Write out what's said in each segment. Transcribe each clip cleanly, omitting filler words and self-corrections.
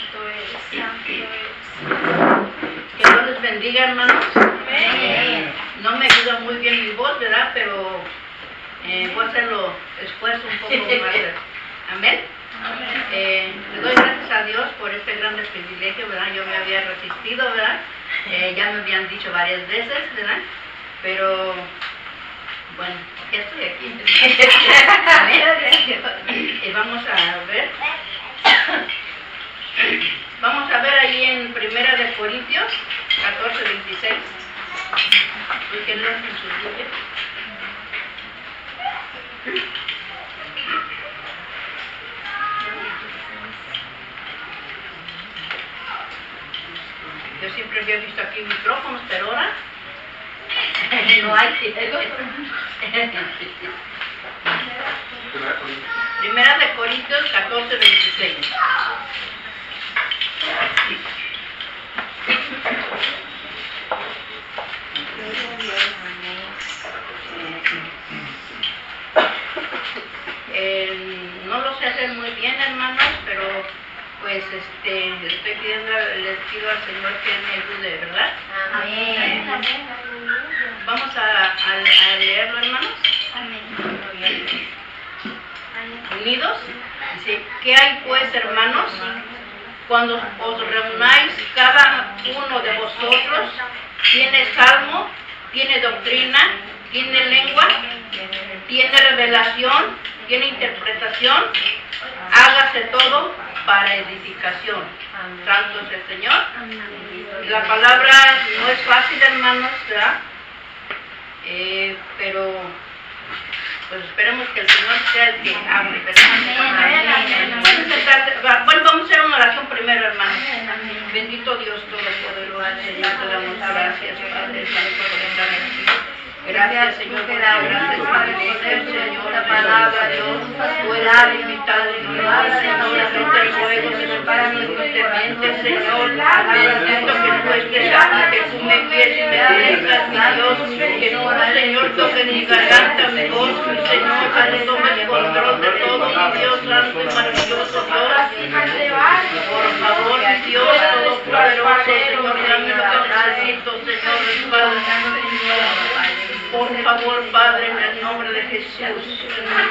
santo eres, santo eres. Que Dios les bendiga, hermanos. Amén. No me ayuda muy bien mi voz, ¿verdad? Pero voy a hacerlo esfuerzo un poco más. Amén. Le doy gracias a Dios por este grande privilegio, ¿verdad? Yo me había resistido, ¿verdad? Ya me habían dicho varias veces, ¿verdad? Pero, bueno, ya estoy aquí. Amén. Y vamos a ver ahí en 1 de Corintios 14:26. Búsquenlo en su Biblia. Yo siempre había visto aquí micrófonos, pero ahora no hay. 1 de Corintios 14:26. No lo sé hacer muy bien, hermanos, pero pues les pido al Señor que me ayude, ¿verdad? Amén. Vamos a leerlo, hermanos. Amén. Unidos. Dice, ¿qué hay pues, hermanos? Cuando os reunáis, cada uno de vosotros tiene salmo, tiene doctrina, tiene lengua, tiene revelación, tiene interpretación, hágase todo para edificación. Santo es el Señor. La palabra no es fácil, hermanos, ¿verdad? Pero pues esperemos que el Señor sea el que hable, ¿verdad? Bueno, vamos a hacer una oración primero, hermanos. Bendito Dios Todopoderoso, Señor, te damos gracias, Padre Santo, por estar aquí. Gracias, Señor, por la gracia, Padre, Señor, la palabra, Dios, tú eres limitado, Señor, yo te ruego, Señor, para mi mente, Señor, necesito que tú estés aquí, que tú me guíes y me dirijas, mi Dios, que no, Señor, toque mi garganta, mi voz, mi Señor, que tomes control de todo, mi Dios, santo y maravilloso, Dios, por favor, mi Dios, todopoderoso, Señor, dame lo que necesito, Señor, Padre, por favor, Padre, en el nombre de Jesús, en el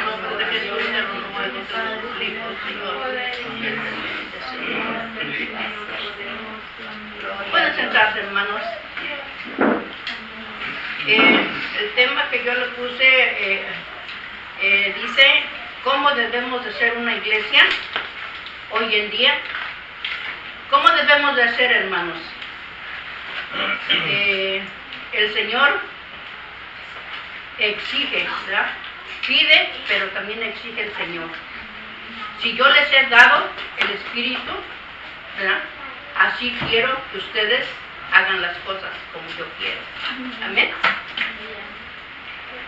nombre de Jesús, te lo ruego, te lo suplico, Señor. Pueden sentarse, hermanos. El tema que yo le puse dice, ¿cómo debemos de ser una iglesia hoy en día? ¿Cómo debemos de ser, hermanos? El Señor exige, ¿verdad? Pide, pero también exige el Señor. Si yo les he dado el Espíritu, ¿verdad? Así quiero que ustedes hagan las cosas como yo quiero. Amén.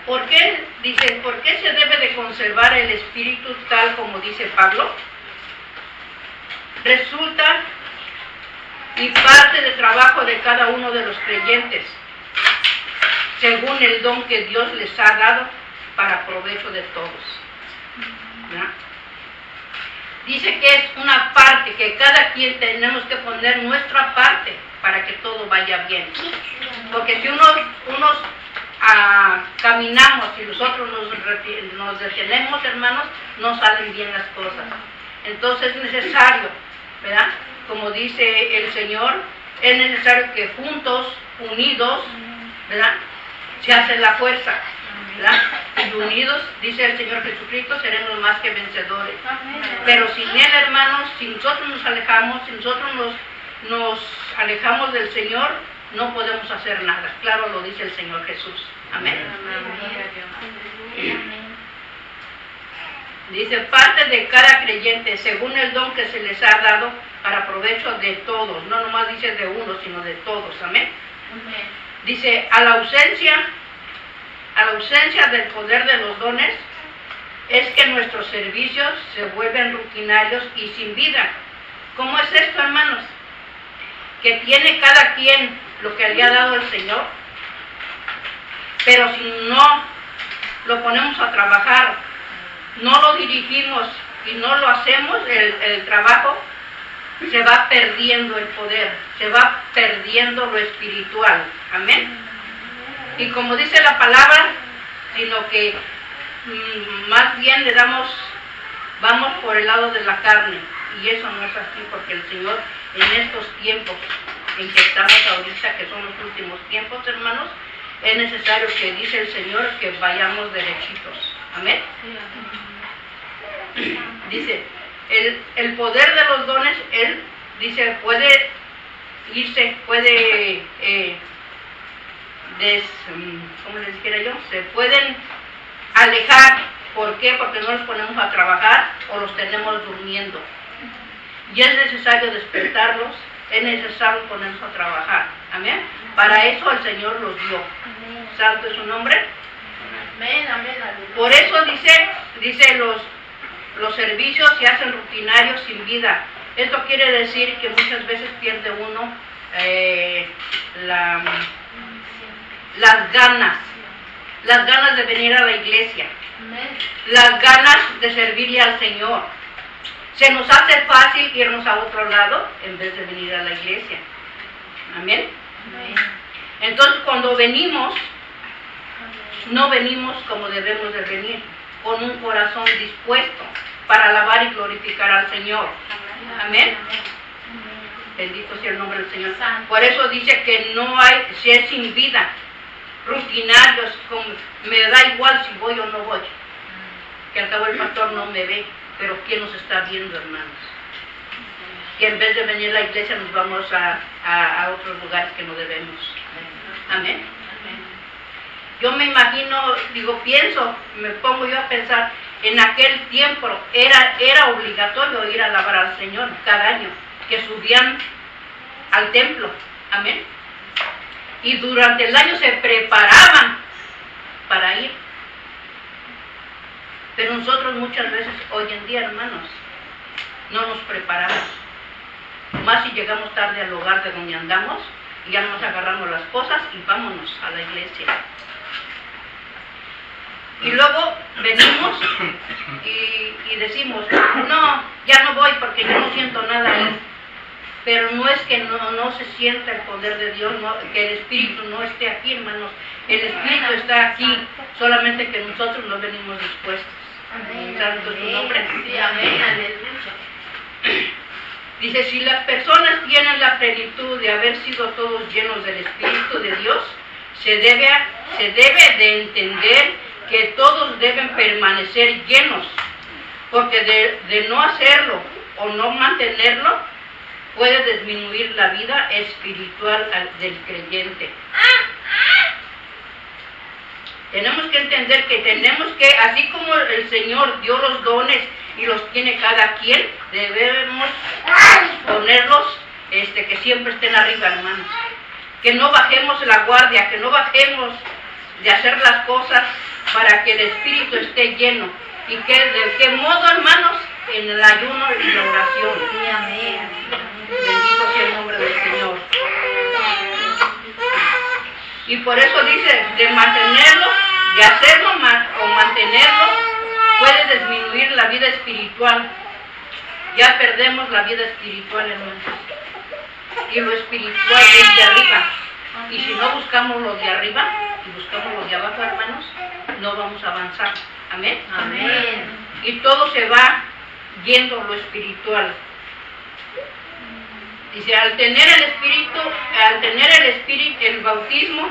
¿Por qué? Dice, ¿por qué se debe de conservar el Espíritu tal como dice Pablo? Resulta y parte del trabajo de cada uno de los creyentes, según el don que Dios les ha dado para provecho de todos. ¿Verdad? Dice que es una parte, que cada quien tenemos que poner nuestra parte para que todo vaya bien. Porque si unos caminamos y nosotros nos detenemos, hermanos, no salen bien las cosas. Entonces es necesario, ¿verdad? Como dice el Señor, es necesario que juntos, unidos, ¿verdad?, se hace la fuerza, ¿verdad? Y unidos, dice el Señor Jesucristo, seremos más que vencedores. Pero sin Él, hermanos, si nosotros nos alejamos, si nosotros nos alejamos del Señor, no podemos hacer nada. Claro, lo dice el Señor Jesús. Amén. Dice, parte de cada creyente, según el don que se les ha dado, para provecho de todos. No nomás dice de uno, sino de todos. Amén. Dice, a la ausencia del poder de los dones, es que nuestros servicios se vuelven rutinarios y sin vida. ¿Cómo es esto, hermanos? Que tiene cada quien lo que le ha dado el Señor, pero si no lo ponemos a trabajar, no lo dirigimos y no lo hacemos, el trabajo, se va perdiendo el poder, se va perdiendo lo espiritual. Amén. Y como dice la palabra, sino que más bien vamos por el lado de la carne. Y eso no es así, porque el Señor en estos tiempos en que estamos ahorita, que son los últimos tiempos, hermanos, es necesario que dice el Señor que vayamos derechitos. Amén. Dice, el poder de los dones, Él dice, puede irse, puede, ¿cómo les dijera yo? Se pueden alejar. ¿Por qué? Porque no los ponemos a trabajar o los tenemos durmiendo. Y es necesario despertarlos, es necesario ponerlos a trabajar. Amén. Para eso el Señor los dio. Santo es su nombre. Amén, amén, Por eso dice los servicios se hacen rutinarios sin vida. Esto quiere decir que muchas veces pierde uno las ganas de venir a la iglesia, las ganas de servirle al Señor. Se nos hace fácil irnos a otro lado en vez de venir a la iglesia. Amén. Entonces cuando venimos, no venimos como debemos de venir, con un corazón dispuesto para alabar y glorificar al Señor. Amén. Bendito sea el nombre del Señor. Por eso dice que no hay, si es sin vida, rutinarios, me da igual si voy o no voy, que al cabo el pastor no me ve, pero ¿quién nos está viendo, hermanos? Que en vez de venir a la iglesia nos vamos a otros lugares que no debemos. Amén. Yo me imagino, pienso, me pongo yo a pensar, en aquel tiempo era obligatorio ir a alabar al Señor cada año, que subían al templo. Amén. Y durante el año se preparaban para ir. Pero nosotros muchas veces, hoy en día, hermanos, no nos preparamos. Más si llegamos tarde al lugar de donde andamos, y ya nos agarramos las cosas y vámonos a la iglesia. Y luego venimos y decimos, no, ya no voy porque yo no siento nada ahí. Pero no es que no se sienta el poder de Dios, que el Espíritu no esté aquí, hermanos. El Espíritu está aquí, solamente que nosotros no venimos dispuestos. Santo es su nombre. Sí, amén, aleluya. Dice, si las personas tienen la plenitud de haber sido todos llenos del Espíritu de Dios, se debe de entender que todos deben permanecer llenos, porque de no hacerlo o no mantenerlo, puede disminuir la vida espiritual del creyente. Tenemos que entender que tenemos que, así como el Señor dio los dones y los tiene cada quien, debemos ponerlos que siempre estén arriba, hermanos. Que no bajemos la guardia, que no bajemos de hacer las cosas para que el Espíritu esté lleno. ¿Y de qué modo, hermanos? En el ayuno y la oración. Sí, amén. Bendito sea el nombre del Señor. Y por eso dice, de mantenerlo, de hacerlo o mantenerlo, puede disminuir la vida espiritual. Ya perdemos la vida espiritual, hermanos. Y lo espiritual es de arriba. Y si no buscamos los de arriba y buscamos los de abajo, hermanos, no vamos a avanzar. Amén. Amén. Y todo se va yendo lo espiritual. Dice, al tener el espíritu, el bautismo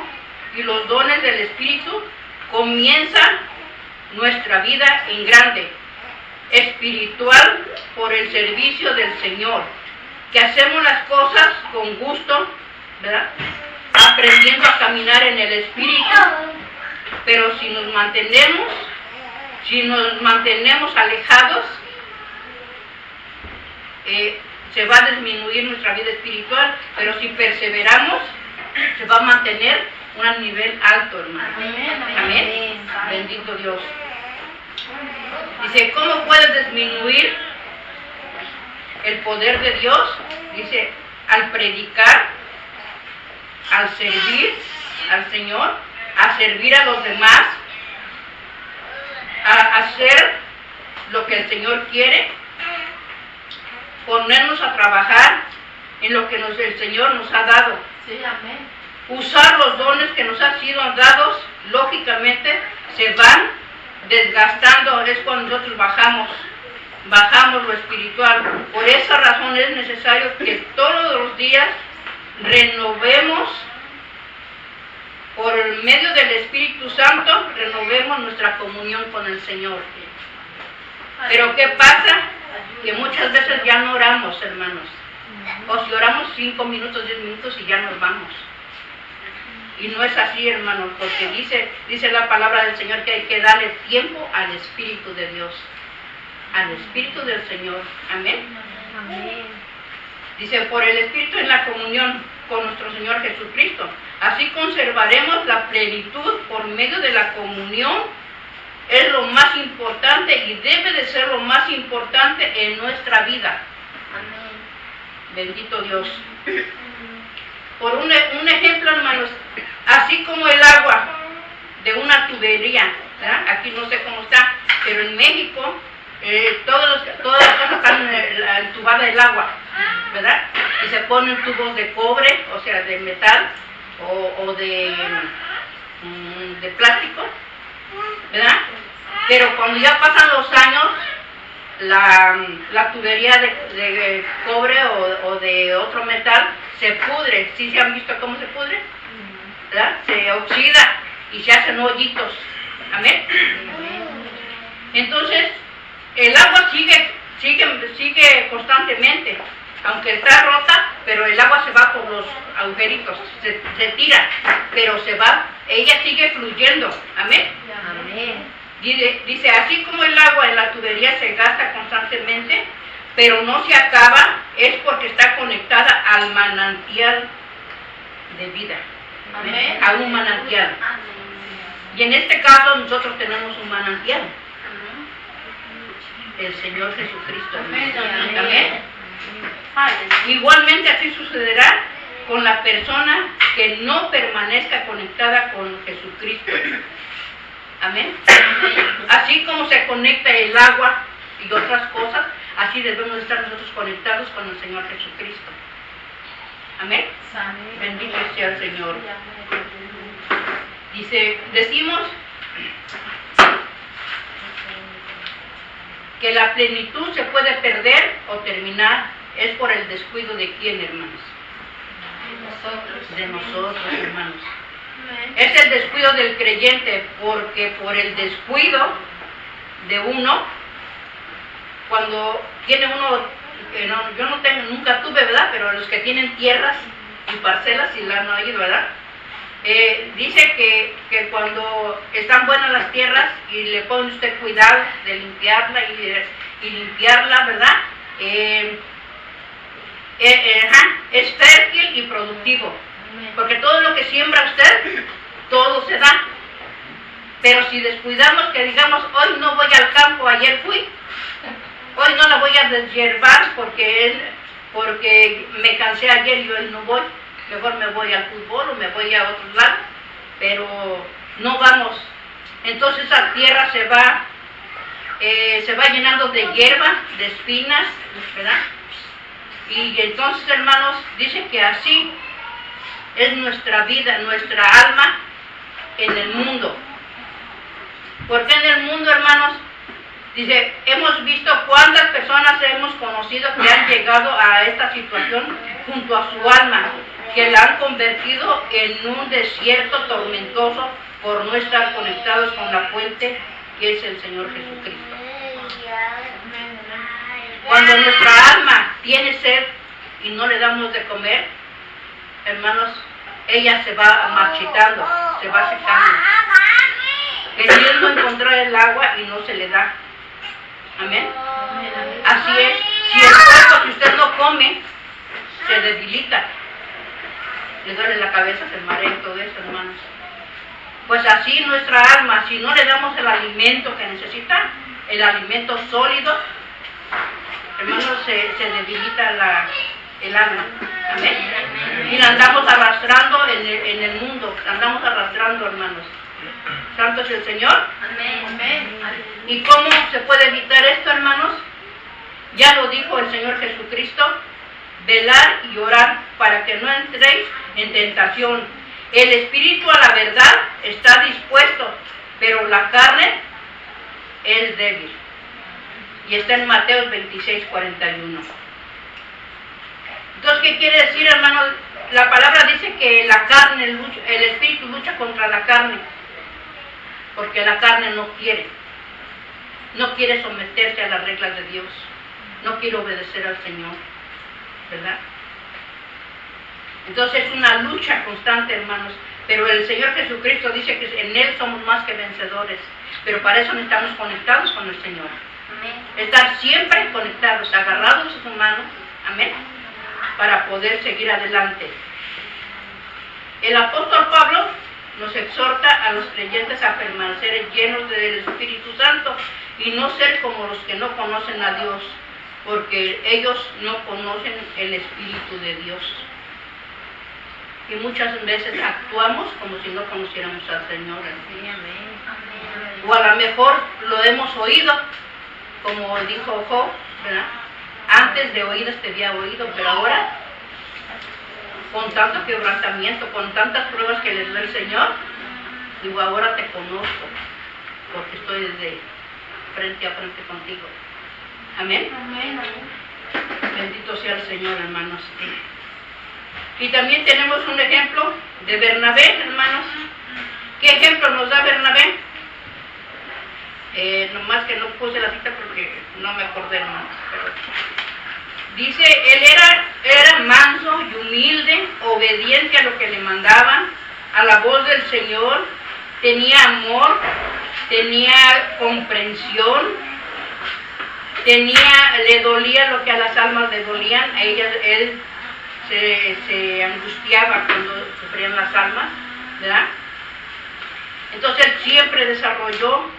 y los dones del Espíritu, comienza nuestra vida en grande, espiritual, por el servicio del Señor, que hacemos las cosas con gusto, ¿verdad? Aprendiendo a caminar en el Espíritu, pero si nos mantenemos alejados, se va a disminuir nuestra vida espiritual, pero si perseveramos, se va a mantener un nivel alto, hermano. Amén. Bendito Dios. Dice, ¿cómo puede disminuir el poder de Dios? Dice, al predicar, al servir al Señor, a servir a los demás, a hacer lo que el Señor quiere. ponernos a trabajar en lo que el Señor nos ha dado. Sí, amén. Usar los dones que nos han sido dados, lógicamente, se van desgastando. Es cuando nosotros bajamos lo espiritual. Por esa razón es necesario que todos los días renovemos, por el medio del Espíritu Santo, renovemos nuestra comunión con el Señor. Pero ¿qué pasa? Que muchas veces ya no oramos, hermanos. O si oramos 5 minutos, 10 minutos y ya nos vamos. Y no es así, hermanos, porque dice la palabra del Señor que hay que darle tiempo al Espíritu de Dios, al Espíritu del Señor. Amén. Amén. Dice, por el Espíritu en la comunión con nuestro Señor Jesucristo. Así conservaremos la plenitud por medio de la comunión. Es lo más importante y debe de ser lo más importante en nuestra vida. Amén. Bendito Dios. Por un ejemplo, hermanos, así como el agua de una tubería, ¿verdad? Aquí no sé cómo está, pero en México todas las cosas están entubadas del agua, ¿verdad? Y se ponen tubos de cobre, o sea, de metal o de plástico, ¿verdad? Pero cuando ya pasan los años, la tubería de cobre o de otro metal se pudre. ¿Sí se han visto cómo se pudre? ¿Verdad? Se oxida y se hacen hoyitos. Amén. Entonces, el agua sigue constantemente, aunque está rota, pero el agua se va por los agujeritos, se tira, pero se va, ella sigue fluyendo. Amén. Amén. Dice, así como el agua en la tubería se gasta constantemente, pero no se acaba, es porque está conectada al manantial de vida. Amén. A un manantial. Y en este caso nosotros tenemos un manantial. El Señor Jesucristo. Amén. Amén. Igualmente así sucederá con la persona que no permanezca conectada con Jesucristo. Amén. Así como se conecta el agua y otras cosas, así debemos estar nosotros conectados con el Señor Jesucristo. Amén. Bendito sea el Señor. Decimos que la plenitud se puede perder o terminar, es por el descuido de quién, hermanos. De nosotros, hermanos. Es el descuido del creyente, porque por el descuido de uno, cuando tiene uno, yo no tengo, nunca tuve, ¿verdad? Pero los que tienen tierras y parcelas, si la han oído, ¿verdad? Dice que cuando están buenas las tierras y le pone usted cuidado de limpiarla y limpiarla, ¿verdad? Es fértil y productivo. Porque todo lo que siembra usted, todo se da. Pero si descuidamos, que digamos, hoy no voy al campo, ayer fui, hoy no la voy a deshiervar porque me cansé ayer y hoy no voy, mejor me voy al fútbol o me voy a otro lado, pero no vamos. Entonces esa tierra se va llenando de hierba, de espinas, ¿verdad? Y entonces, hermanos, dice que así es nuestra vida, nuestra alma en el mundo. Porque en el mundo, hermanos, dice, hemos visto cuántas personas hemos conocido que han llegado a esta situación junto a su alma, que la han convertido en un desierto tormentoso por no estar conectados con la fuente que es el Señor Jesucristo. Cuando nuestra alma tiene sed y no le damos de comer, hermanos, ella se va marchitando, se va secando, queriendo encontrar el agua y no se le da. Amén. Así es, si el cuerpo que usted no come, se debilita, le duele la cabeza, se marea y todo eso, hermanos. Pues así nuestra alma, si no le damos el alimento que necesita, el alimento sólido, hermanos, se debilita el alma. Amén. Y la andamos arrastrando en el mundo, la andamos arrastrando, hermanos. Santo es el Señor. Amén. ¿Y cómo se puede evitar esto, hermanos? Ya lo dijo el Señor Jesucristo, velar y orar para que no entréis en tentación. El espíritu a la verdad está dispuesto, pero la carne es débil. Y está en Mateo 26:41. Entonces, ¿qué quiere decir, hermanos? La palabra dice que la carne, el espíritu lucha contra la carne, porque la carne no quiere someterse a las reglas de Dios, no quiere obedecer al Señor, ¿verdad? Entonces es una lucha constante, hermanos, pero el Señor Jesucristo dice que en Él somos más que vencedores, pero para eso necesitamos conectados con el Señor. Amén. Estar siempre conectados, agarrados a su mano, amén, para poder seguir adelante. El apóstol Pablo nos exhorta a los creyentes a permanecer llenos del Espíritu Santo y no ser como los que no conocen a Dios, porque ellos no conocen el Espíritu de Dios. Y muchas veces actuamos como si no conociéramos al Señor. Sí, amén. O a lo mejor lo hemos oído, como dijo Job, ¿verdad? Antes de oídas te había oído, pero ahora, con tanto quebrantamiento, con tantas pruebas que les da el Señor, digo, ahora te conozco, porque estoy desde frente a frente contigo. Amén. Amén. Bendito sea el Señor, hermanos. Y también tenemos un ejemplo de Bernabé, hermanos. ¿Qué ejemplo nos da Bernabé? Nomás que no puse la cita porque no me acordé, hermanos. Pero dice, él era manso y humilde, obediente a lo que le mandaban, a la voz del Señor, tenía amor, tenía comprensión, le dolía lo que a las almas le dolían, a él se angustiaba cuando sufrían las almas, ¿verdad? Entonces él siempre desarrolló,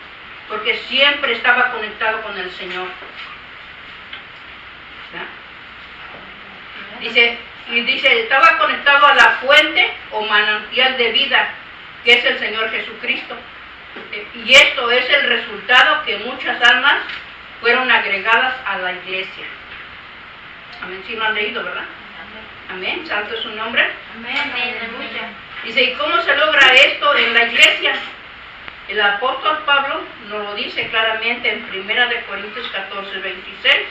porque siempre estaba conectado con el Señor, ¿verdad? Dice, estaba conectado a la fuente o manantial de vida, que es el Señor Jesucristo. Y esto es el resultado que muchas almas fueron agregadas a la iglesia. Amén, sí lo han leído, ¿verdad? Amén, santo es su nombre. Amén. Aleluya. Dice, ¿y cómo se logra esto en la iglesia? El apóstol Pablo nos lo dice claramente en 1 Corintios 14:26,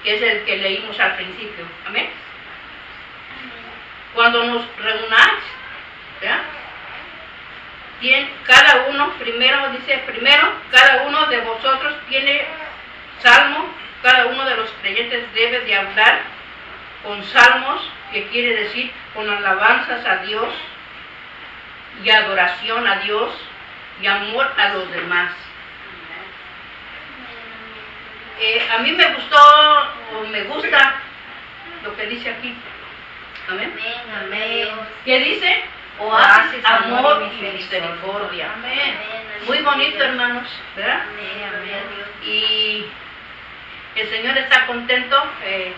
que es el que leímos al principio. Amén. Cuando nos reunáis, ¿verdad? Cada uno, cada uno de vosotros tiene salmo, cada uno de los creyentes debe de hablar con salmos, que quiere decir con alabanzas a Dios y adoración a Dios y amor a los demás. A mí me gusta lo que dice aquí. Amén. Amén. ¿Qué dice? Oasis, amor y misericordia. Amén. Muy bonito, hermanos, ¿verdad? Amén. Y el Señor está contento que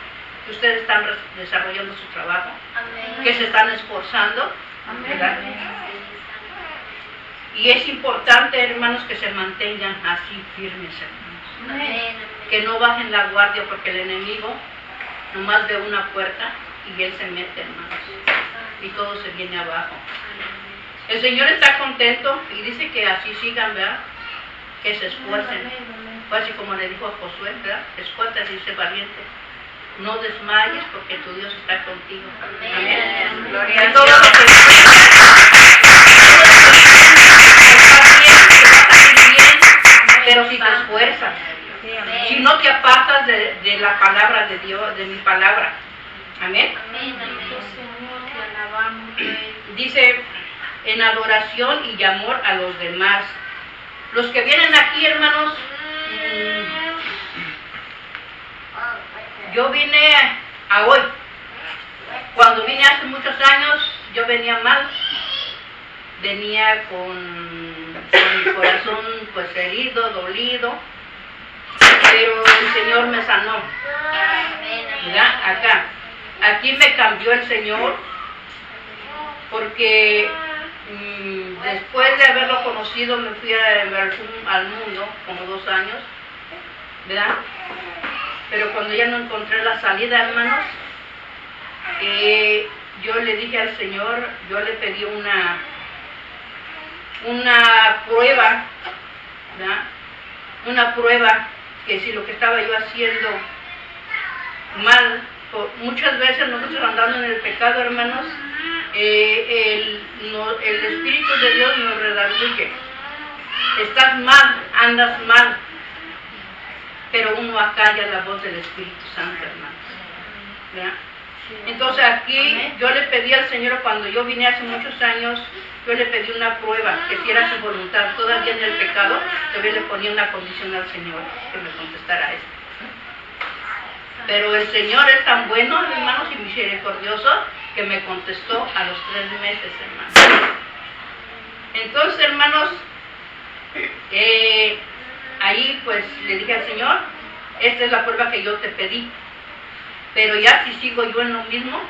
ustedes están desarrollando su trabajo, Amén. que se están esforzando, ¿verdad? Amén. Y es importante, hermanos, que se mantengan así firmes, hermanos. Amén. Que no bajen la guardia, porque el enemigo nomás ve una puerta y él se mete, hermanos, y todo se viene abajo. El Señor está contento y dice que así sigan, ¿verdad? Que se esfuercen. Pues así como le dijo a Josué, ¿verdad? Esfuérzate y sé valiente. No desmayes, porque tu Dios está contigo. Amén. Gloria a todo lo que te va a salir bien, pero si te esfuerzas, si no te apartas de la palabra de Dios, de mi palabra. Amén. Amén. Señor, te alabamos. Dice, en adoración y amor a los demás. Los que vienen aquí, hermanos, yo vine a hoy. Cuando vine hace muchos años, yo venía mal. Venía con mi corazón pues herido, dolido. Pero el Señor me sanó. ¿Verdad? Aquí me cambió el Señor, porque después de haberlo conocido me fui al mundo como 2 años, ¿verdad? pero cuando ya no encontré la salida, hermanos, yo le dije al Señor, yo le pedí una prueba, ¿verdad? Una prueba que si lo que estaba yo haciendo mal, muchas veces nosotros andando en el pecado, hermanos, el Espíritu de Dios nos redarguye. Estás mal, andas mal, pero uno acalla la voz del Espíritu Santo, hermanos, ¿verdad? Entonces aquí yo le pedí al Señor, cuando yo vine hace muchos años, yo le pedí una prueba, que si era su voluntad, todavía en el pecado, todavía le ponía una condición al Señor, que me contestara esto. Pero el Señor es tan bueno, hermanos, y misericordioso, que me contestó a los 3 meses, hermanos. Entonces, hermanos, ahí pues le dije al Señor, esta es la prueba que yo te pedí, pero ya si sigo yo en lo mismo,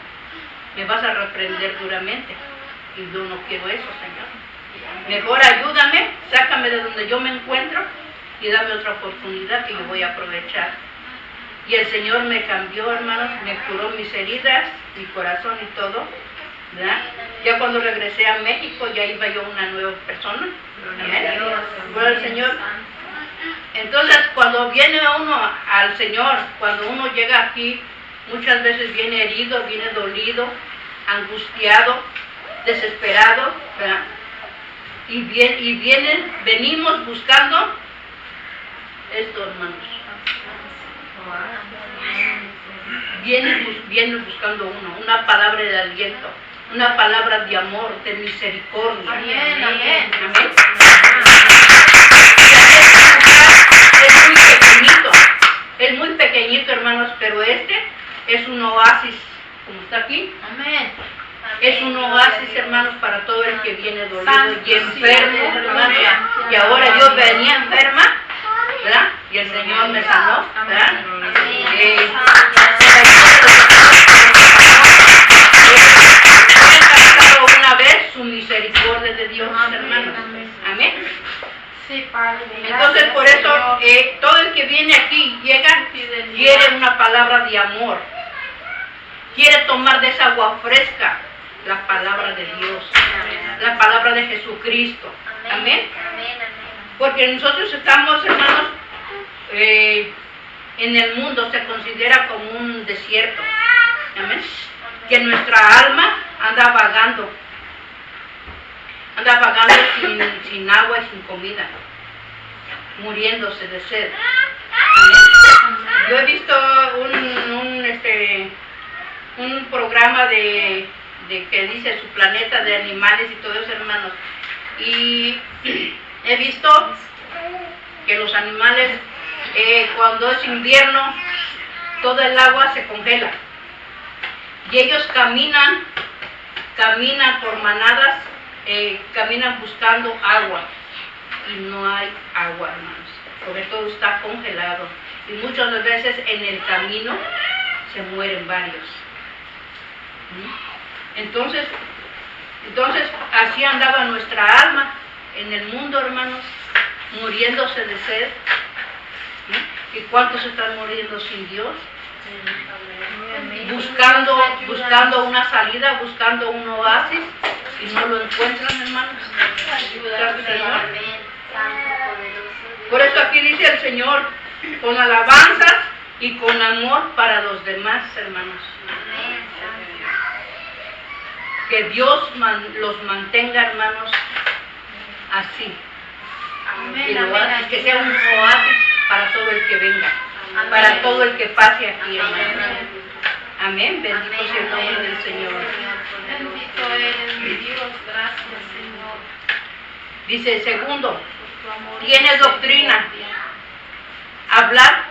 me vas a reprender duramente, y yo no quiero eso, Señor. Mejor ayúdame, sácame de donde yo me encuentro, y dame otra oportunidad que yo voy a aprovechar. Y el Señor me cambió, hermanos, me curó mis heridas, mi corazón y todo, ¿verdad? Ya cuando regresé a México, ya iba yo una nueva persona. Gloria al Señor. Entonces, cuando viene uno al Señor, cuando uno llega aquí, muchas veces viene herido, viene dolido, angustiado, desesperado, ¿verdad? Venimos buscando esto, hermanos. Viene buscando una palabra de aliento, una palabra de amor, de misericordia. Amén, amén. Amén. Es muy pequeñito, hermanos, pero este es un oasis, como está aquí. Amén. Es un oasis, hermanos, para todo el que viene dolido y enfermo, hermanos. Y ahora yo venía enferma, ¿verdad? Y el Señor me sanó, ¿verdad? Una vez su misericordia de Dios, hermanos. Amén. Sí, Padre. Entonces, por eso, todo el que viene aquí llega, quiere una palabra de amor. Quiere tomar de esa agua fresca la palabra de Dios, la palabra de Jesucristo. Amén. Porque nosotros estamos, hermanos, en el mundo se considera como un desierto. Amén. Que nuestra alma anda vagando sin agua y sin comida, muriéndose de sed. Amén. Yo he visto un programa de que dice su planeta de animales y todo eso, hermanos, y he visto que los animales cuando es invierno todo el agua se congela y ellos caminan por manadas, caminan buscando agua y no hay agua, hermanos, porque todo está congelado y muchas veces en el camino se mueren varios. Entonces así andaba nuestra alma en el mundo, hermanos, muriéndose de sed. ¿Y cuántos están muriendo sin Dios? Buscando una salida, buscando un oasis y no lo encuentran, hermanos. Señor. Por eso aquí dice el Señor, con alabanzas y con amor para los demás, hermanos. Que Dios los mantenga, hermanos, así. Y que sea un oasis para todo el que venga, para todo el que pase aquí, hermanos. Amén. Bendito sea el nombre del Señor. Bendito eres, mi Dios. Gracias, Señor. Dice el segundo, tiene doctrina. Hablar,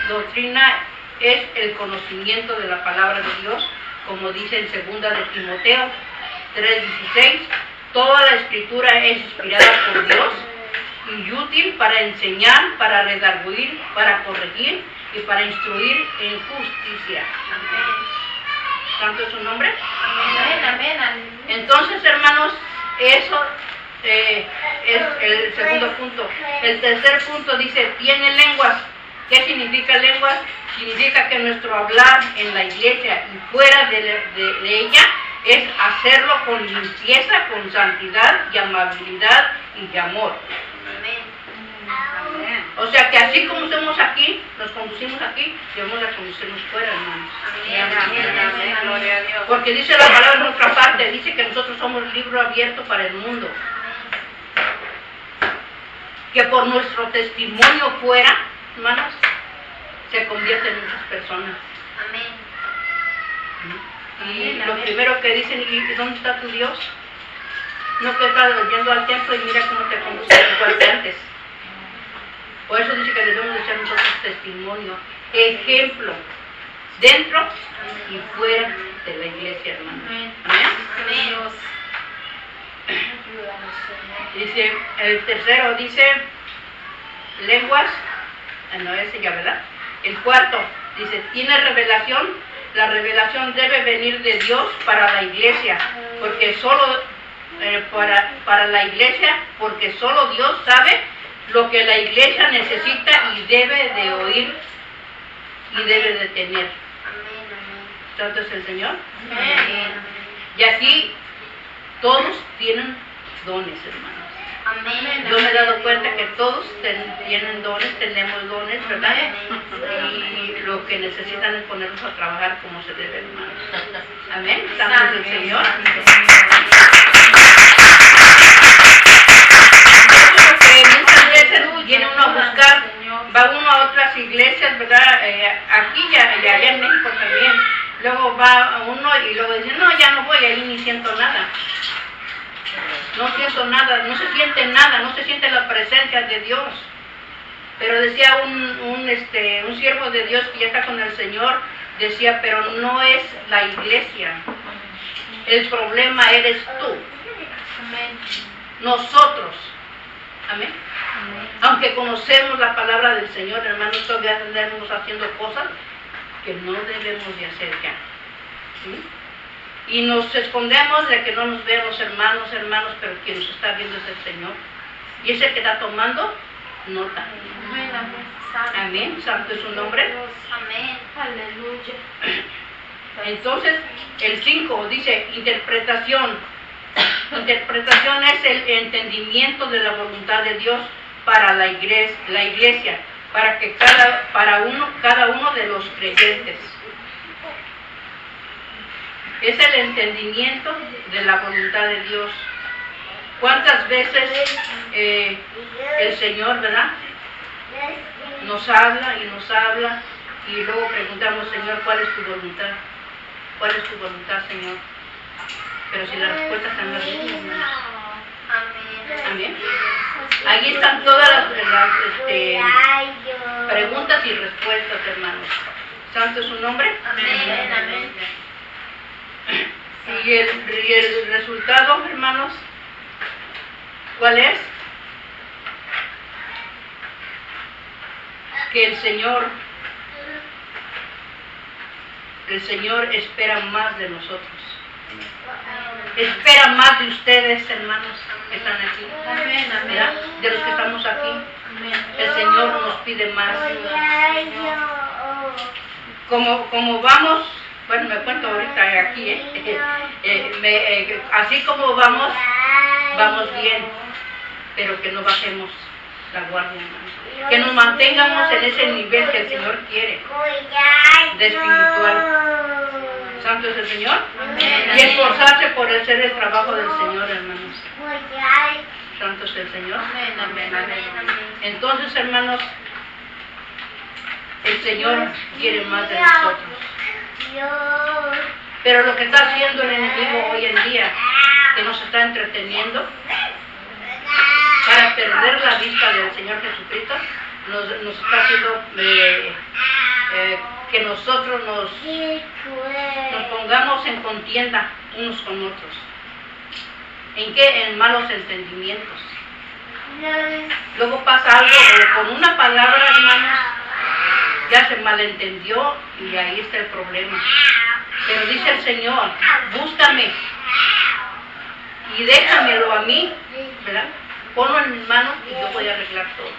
doctrina es el conocimiento de la palabra de Dios, como dice en 2 de Timoteo 3:16, toda la escritura es inspirada por Dios y útil para enseñar, para redarguir, para corregir y para instruir en justicia. ¿Santo es su nombre? Amén, amén. Entonces, hermanos, eso es el segundo punto. El tercer punto dice, tiene lenguas. ¿Qué significa lenguas? Significa que nuestro hablar en la iglesia y fuera de ella es hacerlo con limpieza, con santidad y amabilidad y amor. O sea que así como somos aquí, nos conducimos aquí, debemos de conducirnos fuera, hermanos. Porque dice la palabra en otra parte, dice que nosotros somos libro abierto para el mundo. Que por nuestro testimonio fuera, hermanos, se convierten en muchas personas. Y lo primero que dicen, ¿y dónde está tu Dios? No que estás yendo al templo y mira cómo te conduce igual que antes. Por eso dice que debemos de ser nosotros testimonio, ejemplo, dentro y fuera de la iglesia, hermano. Amén. Dice, el tercero dice, lenguas, no ese ya, ¿verdad? El cuarto, dice, tiene revelación. La revelación debe venir de Dios para la iglesia, porque solo para la iglesia, porque solo Dios sabe lo que la iglesia necesita y debe de oír y debe de tener. ¿Santo es el Señor? Amén. Y aquí todos tienen dones, hermanos. Amén. Yo me he dado cuenta que todos tienen dones, tenemos dones, ¿verdad? Y lo que necesitan es ponernos a trabajar como se debe, hermanos. Amén. Santo es el Señor. Muchas veces viene uno a buscar, va uno a otras iglesias, ¿verdad? Aquí y allá en México también. Luego va uno y luego dice, no, ya no voy, ahí ni siento nada. No siento nada, no se siente nada, no se siente la presencia de Dios. Pero decía un siervo de Dios que ya está con el Señor, decía, pero no es la iglesia. El problema eres tú. Nosotros. Amén. Aunque conocemos la palabra del Señor, hermanos, todavía andamos haciendo cosas que no debemos de hacer ya. ¿Sí? Y nos escondemos de que no nos vean los hermanos, pero quien nos está viendo es el Señor. Y ese que está tomando nota. Amén. Santo es su nombre. Amén. Aleluya. Entonces, el 5 dice Interpretación es el entendimiento de la voluntad de Dios para la iglesia, para que cada uno de los creyentes. Es el entendimiento de la voluntad de Dios. ¿Cuántas veces el Señor, verdad, nos habla y luego preguntamos, Señor, ¿cuál es tu voluntad? ¿Cuál es tu voluntad, Señor? Pero si la respuesta está en la Biblia, hermanos. Amén. Ahí están todas las preguntas y respuestas, hermanos. ¿Santo es su nombre? Amén. Amén. Y el resultado, hermanos, ¿cuál es? Que el Señor espera más de nosotros. Espera más de ustedes, hermanos, que están aquí. ¿Verdad? De los que estamos aquí. El Señor nos pide más. Como vamos, bueno, me cuento ahorita aquí, así como vamos bien, pero que no bajemos la guardia, hermanos. Que nos mantengamos en ese nivel que el Señor quiere, de espiritual. ¿Santo es el Señor? Amén. Y esforzarse por hacer el trabajo del Señor, hermanos. ¿Santo es el Señor? Amén. Entonces, hermanos, el Señor quiere más de nosotros. Pero lo que está haciendo el enemigo hoy en día, que nos está entreteniendo para perder la vista del Señor Jesucristo, nos está haciendo que nosotros nos pongamos en contienda unos con otros. ¿En qué? En malos entendimientos. Luego pasa algo, con una palabra, hermanos, ya se malentendió y ahí está el problema. Pero dice el Señor, búscame y déjamelo a mí, ¿verdad? Ponlo en mis manos y yo voy a arreglar todo.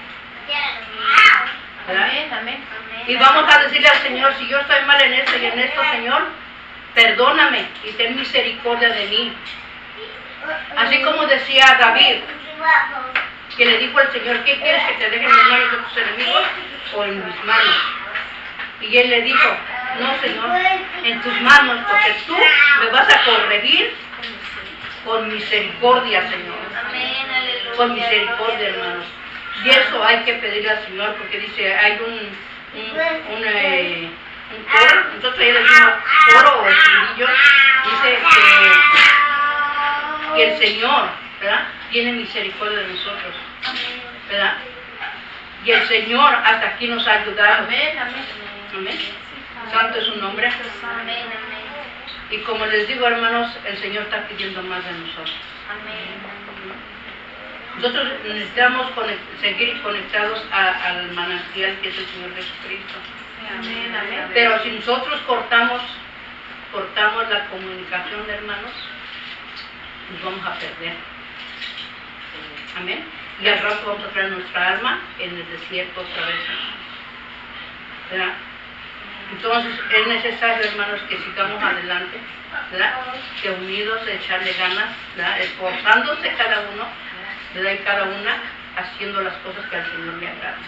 ¿verdad? Amén, amén. Y vamos a decirle al Señor, si yo estoy mal en esto y en esto, Señor, perdóname y ten misericordia de mí. Así como decía David, que le dijo al Señor, ¿qué quieres, que te deje en las manos de tus enemigos o en mis manos? Y él le dijo, no, Señor, en tus manos, porque tú me vas a corregir con misericordia, Señor. Amén, aleluya. Con misericordia, hermanos. Y eso hay que pedirle al Señor, porque dice, hay un coro, nosotros ya le decimos coro o estribillo, dice que el Señor, ¿verdad?, tiene misericordia de nosotros, ¿verdad? Y el Señor hasta aquí nos ha ayudado. Amén, amén. Amén. Santo es su nombre. Amén, amén. Y como les digo, hermanos, el Señor está pidiendo más de nosotros. Amén. Nosotros necesitamos seguir conectados al manantial que es el Señor Jesucristo. Amén, amén. Pero si nosotros cortamos la comunicación, hermanos, nos vamos a perder. Amén. Y al rato vamos a traer nuestra alma en el desierto otra vez. ¿Verdad? Entonces es necesario, hermanos, que sigamos adelante, ¿verdad? Que unidos, de echarle ganas, ¿verdad? Esforzándose cada uno, ¿verdad? Y cada una haciendo las cosas que al Señor le agradan.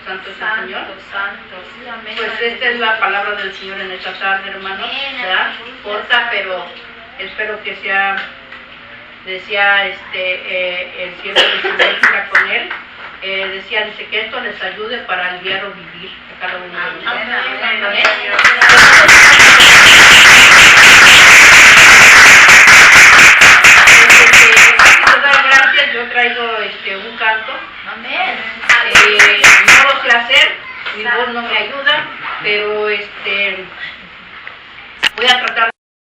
Santo es el Señor. Santo, sí, amén. Pues esta es la palabra del Señor en esta tarde, hermanos, ¿verdad? Corta, pero espero que sea, decía el cielo del Señor está con él. Dice que esto les ayude para el diario vivir a cada uno de nosotros. Amén. Amén. Gracias, yo traigo un canto. Amén. No lo sé hacer, mi voz no me ayuda, pero voy a tratar